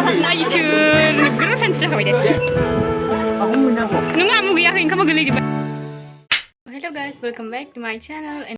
Are you sure? Nag-grosan siya kami din. Ako muna po. Nung nga mo giyakin ka magali, di ba? Hello guys, welcome back to my channel. And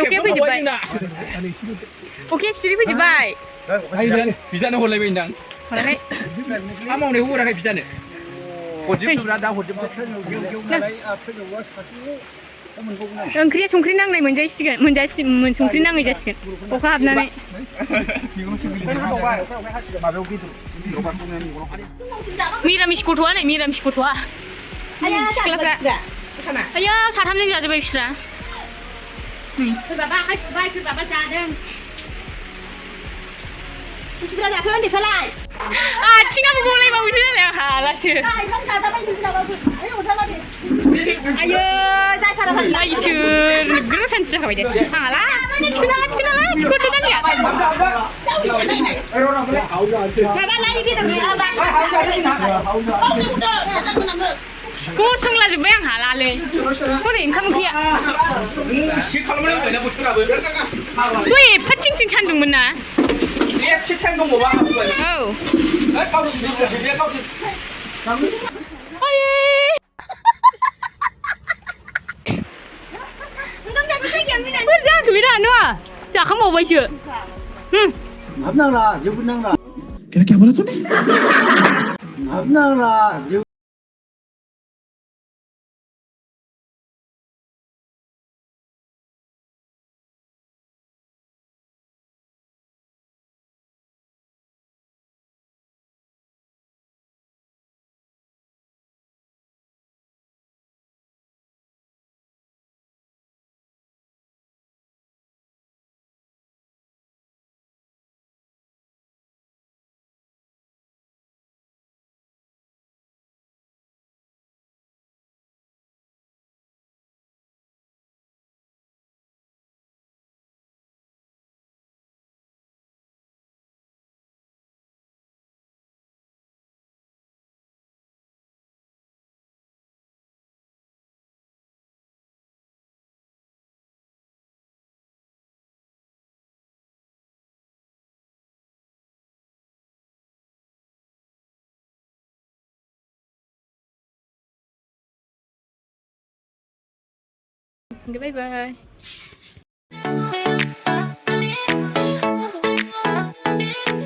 लकेल फैजोब्बाय अके सिरि फैजोब्बाय बिजानो हरलायबाय नोंदां हराखै मा मावनायखौ हराखै बिजानो हरजोबब्रा दा हरजोबबा ओंख्रिया संख्रि नांनाय मोनजासिगोन संख्रि नाङै जासिगोन अखा हाबनानै मिरामिस गथ'आ नै मिरामिस गथ'आ सिख्लाफ्रा आया साथामजों जाजोब्बाय बिस्रा सोरबाबा आखाइ सुबाय सोरबाबा जादों बिसिफ्रा जाखो उन्दैफ्रालाय आथिङाबो गलायबावोसो नालाय आं हालासो आयो जायफारा इसोर नोगोर सान्थि जाखाबाय दे हाला थिखोना थिखोदो गामिया माबा लायो बेदर गसंलाजोब्बाय आं हालालै हरै ओंखाम ओंख्रिया दय एफा थिं थिं सान्दुंमोन ना एसे टाइम दंबावबा औ गावसोर बोरै जाखो बे दानो जाखांबावबायसो habnangla jebunangla kira क्या बोला तूने habnangla Bye bye.